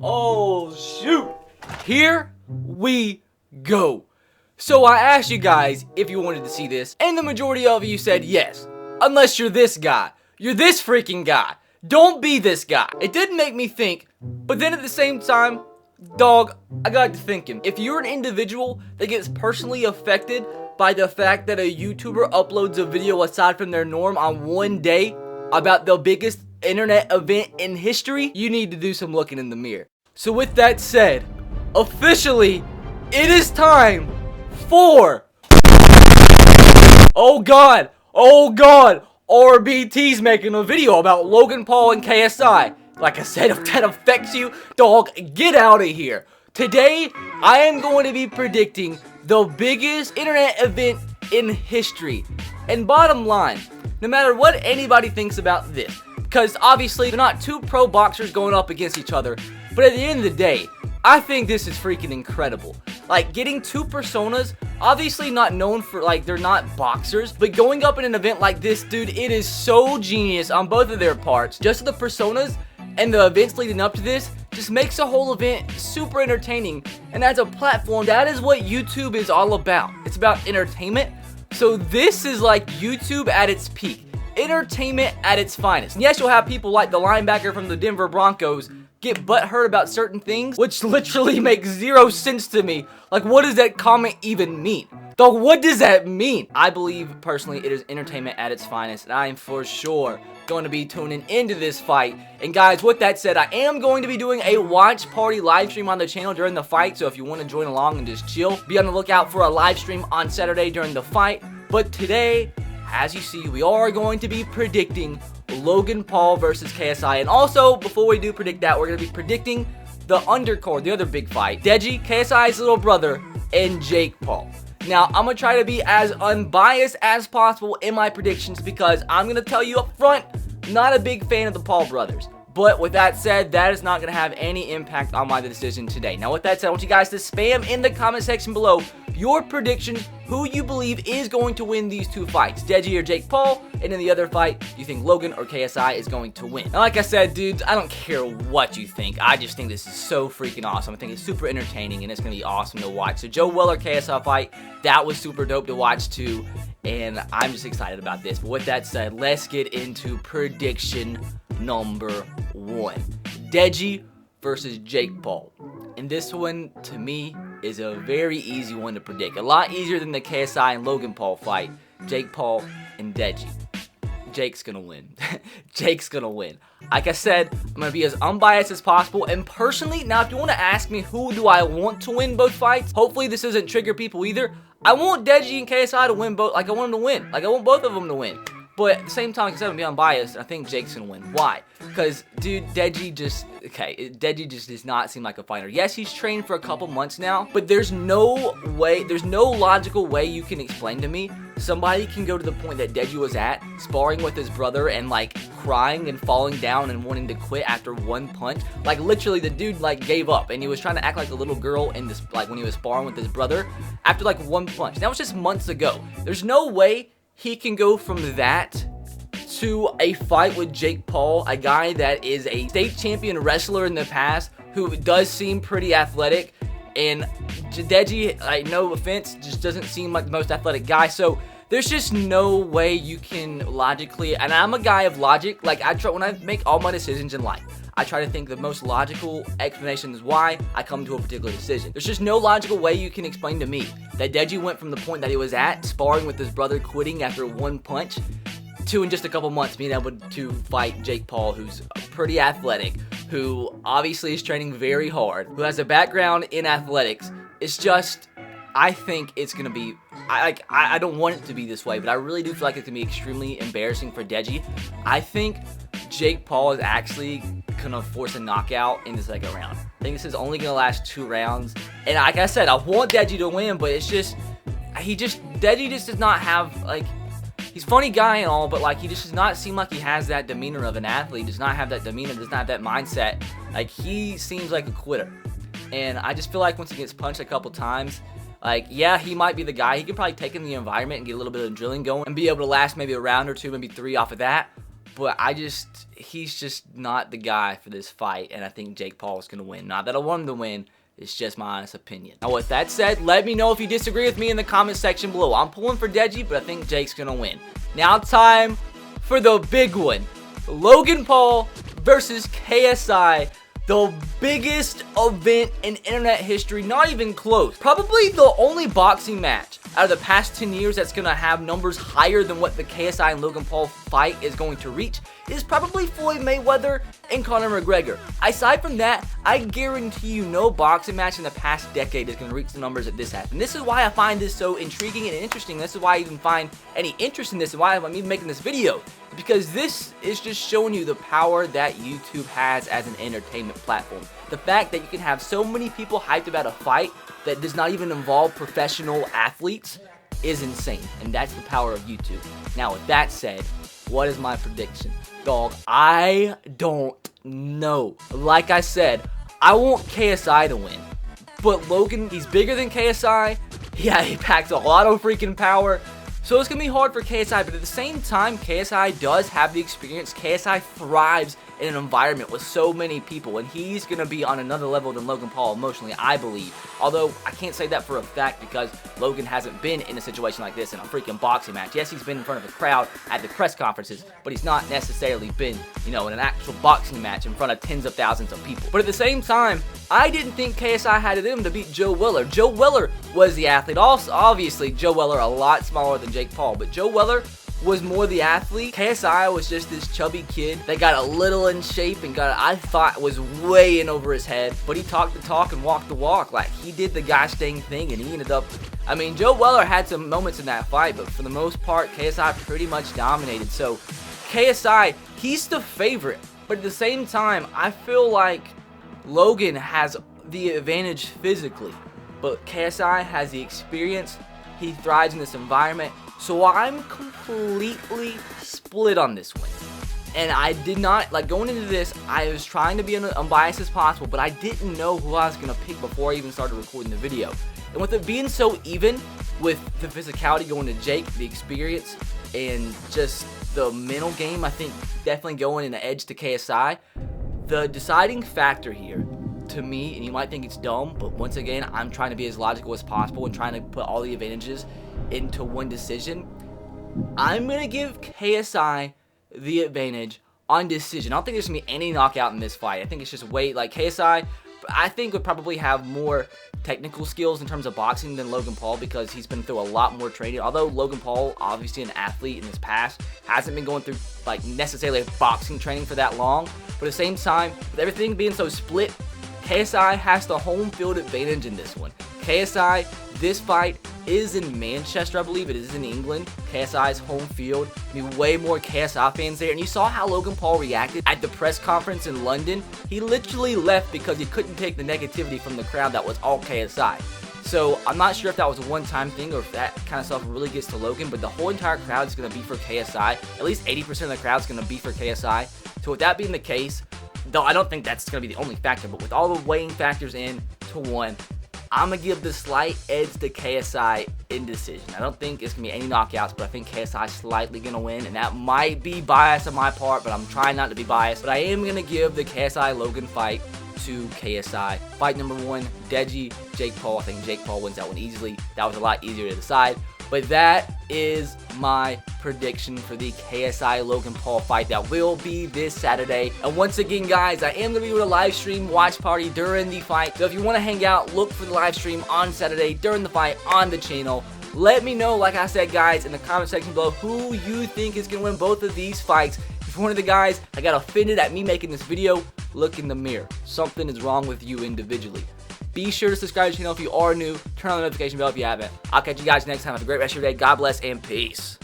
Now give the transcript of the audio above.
Oh, shoot. Here we go. So I asked you guys if you wanted to see this, and the majority of you said yes. Unless you're this guy. You're this freaking guy. Don't be this guy. It did make me think, but then at the same time, dog, I got to thinking. If you're an individual that gets personally affected by the fact that a YouTuber uploads a video aside from their norm on one day about the biggest internet event in history, you need to do some looking in the mirror. So with that said, officially, it is time for... Oh god, RBT's making a video about Logan Paul and KSI. Like I said, if that affects you, dog, get out of here. Today, I am going to be predicting the biggest internet event in history. And bottom line, no matter what anybody thinks about this, because obviously they're not two pro boxers going up against each other, but at the end of the day, I think this is freaking incredible. Like, getting two personas, obviously not known for, like, they're not boxers, but going up in an event like this, dude, it is so genius on both of their parts. Just the personas and the events leading up to this just makes the whole event super entertaining. And as a platform, that is what YouTube is all about. It's about entertainment. So this is like YouTube at its peak. Entertainment at its finest. And yes, you'll have people like the linebacker from the Denver Broncos get butthurt about certain things, which literally makes zero sense to me. Like, what does that comment even mean? Dog, what does that mean? I believe, personally, it is entertainment at its finest, and I am for sure going to be tuning into this fight. And guys, with that said, I am going to be doing a watch party live stream on the channel during the fight, so if you want to join along and just chill, be on the lookout for a live stream on Saturday during the fight. But today, as you see, we are going to be predicting Logan Paul versus KSI. And also, before we do predict that, we're going to be predicting the undercard, the other big fight. Deji, KSI's little brother, and Jake Paul. Now, I'm going to try to be as unbiased as possible in my predictions because I'm going to tell you up front, not a big fan of the Paul brothers. But with that said, that is not going to have any impact on my decision today. Now, with that said, I want you guys to spam in the comment section below your predictions, who you believe is going to win these two fights, Deji or Jake Paul, and in the other fight, you think Logan or KSI is going to win. Now, like I said, dudes, I don't care what you think. I just think this is so freaking awesome. I think it's super entertaining, and it's going to be awesome to watch. So, Joe Weller KSI fight, that was super dope to watch too, and I'm just excited about this. But with that said, let's get into prediction number one. Deji versus Jake Paul. And this one, to me, is a very easy one to predict. A lot easier than the KSI and Logan Paul fight. Jake Paul and Deji. Jake's gonna win. Jake's gonna win. Like I said, I'm gonna be as unbiased as possible. And personally, now if you want to ask me who do I want to win both fights, hopefully this doesn't trigger people either. I want Deji and KSI to win both. Like, I want them to win. Like, I want both of them to win. But at the same time, because I'm going to be unbiased, I think Jake's going to win. Why? Because, dude, Deji just does not seem like a fighter. Yes, he's trained for a couple months now, but there's no logical way you can explain to me somebody can go to the point that Deji was at, sparring with his brother and, like, crying and falling down and wanting to quit after one punch. Like, literally, the dude, like, gave up, and he was trying to act like a little girl in this, like, when he was sparring with his brother after, like, one punch. That was just months ago. There's no way he can go from that to a fight with Jake Paul, a guy that is a state champion wrestler in the past who does seem pretty athletic. And Deji, like, no offense, just doesn't seem like the most athletic guy. So there's just no way you can logically, and I'm a guy of logic. Like, when I make all my decisions in life, I try to think the most logical explanation is why I come to a particular decision. There's just no logical way you can explain to me that Deji went from the point that he was at, sparring with his brother, quitting after one punch, to in just a couple months being able to fight Jake Paul, who's pretty athletic, who obviously is training very hard, who has a background in athletics. It's just, I think it's going to be, I don't want it to be this way, but I really do feel like it's going to be extremely embarrassing for Deji. I think Jake Paul is actually going to force a knockout in the second round. I think this is only going to last 2 rounds. And like I said, I want Deji to win, but it's just, Deji just does not have, like, he's a funny guy and all, but, like, he just does not seem like he has that demeanor of an athlete. Does not have that demeanor, does not have that mindset. Like, he seems like a quitter. And I just feel like once he gets punched a couple times, like, yeah, he might be the guy. He could probably take in the environment and get a little bit of drilling going and be able to last maybe a round or 2, maybe 3 off of that. but he's just not the guy for this fight, and I think Jake Paul is going to win. Not that I want him to win, it's just my honest opinion. Now, with that said, let me know if you disagree with me in the comment section below. I'm pulling for Deji, but I think Jake's going to win. Now, time for the big one. Logan Paul versus KSI. The biggest event in internet history, not even close. Probably the only boxing match out of the past 10 years that's going to have numbers higher than what the KSI and Logan Paul fight is going to reach is probably Floyd Mayweather and Conor McGregor. Aside from that, I guarantee you no boxing match in the past decade is going to reach the numbers that this has. And this is why I find this so intriguing and interesting. This is why I even find any interest in this and why I'm even making this video. Because this is just showing you the power that YouTube has as an entertainment platform. The fact that you can have so many people hyped about a fight that does not even involve professional athletes is insane. And that's the power of YouTube. Now, with that said, what is my prediction? Dog, I don't know. Like I said, I want KSI to win. But Logan, he's bigger than KSI. Yeah, he packs a lot of freaking power. So it's going to be hard for KSI, but at the same time, KSI does have the experience. KSI thrives in an environment with so many people, and he's going to be on another level than Logan Paul emotionally, I believe. Although, I can't say that for a fact because Logan hasn't been in a situation like this in a freaking boxing match. Yes, he's been in front of a crowd at the press conferences, but he's not necessarily been, in an actual boxing match in front of tens of thousands of people. But at the same time, I didn't think KSI had it in him to beat Joe Weller. Joe Weller was the athlete. Also, obviously, Joe Weller a lot smaller than Jake Paul, but Joe Weller was more the athlete. KSI was just this chubby kid that got a little in shape and I thought was way in over his head, but he talked the talk and walked the walk. Like, he did the gosh dang thing, and he ended up, Joe Weller had some moments in that fight, but for the most part, KSI pretty much dominated. So, KSI, he's the favorite, but at the same time, I feel like Logan has the advantage physically, but KSI has the experience. He thrives in this environment. So I'm completely split on this one. And I did not, going into this, I was trying to be unbiased as possible, but I didn't know who I was going to pick before I even started recording the video. And with it being so even, with the physicality going to Jake, the experience, and just the mental game, I think definitely going in the edge to KSI. The deciding factor here, to me, and you might think it's dumb, but once again, I'm trying to be as logical as possible and trying to put all the advantages into one decision. I'm going to give KSI the advantage on decision. I don't think there's going to be any knockout in this fight. I think it's just KSI, I think, would probably have more technical skills in terms of boxing than Logan Paul because he's been through a lot more training. Although Logan Paul, obviously an athlete in his past, hasn't been going through necessarily boxing training for that long. But at the same time, with everything being so split, KSI has the home field advantage in this one. KSI, this fight is in Manchester, I believe. It is in England. KSI's home field. Way more KSI fans there. And you saw how Logan Paul reacted at the press conference in London. He literally left because he couldn't take the negativity from the crowd that was all KSI. So I'm not sure if that was a one-time thing or if that kind of stuff really gets to Logan, but the whole entire crowd is going to be for KSI. At least 80% of the crowd is going to be for KSI. So with that being the case, though I don't think that's going to be the only factor, but with all the weighing factors in to one, I'm going to give the slight edge to KSI in decision. I don't think it's going to be any knockouts, but I think KSI is slightly going to win, and that might be bias on my part, but I'm trying not to be biased. But I am going to give the KSI-Logan fight to KSI. Fight number one, Deji, Jake Paul. I think Jake Paul wins that one easily. That was a lot easier to decide. But that is my prediction for the KSI Logan Paul fight that will be this Saturday. And once again, guys, I am going to be doing a live stream watch party during the fight. So if you want to hang out, look for the live stream on Saturday during the fight on the channel. Let me know, like I said, guys, in the comment section below who you think is going to win both of these fights. If you're one of the guys that got offended at me making this video, look in the mirror. Something is wrong with you individually. Be sure to subscribe to the channel if you are new. Turn on the notification bell if you haven't. I'll catch you guys next time. Have a great rest of your day. God bless and peace.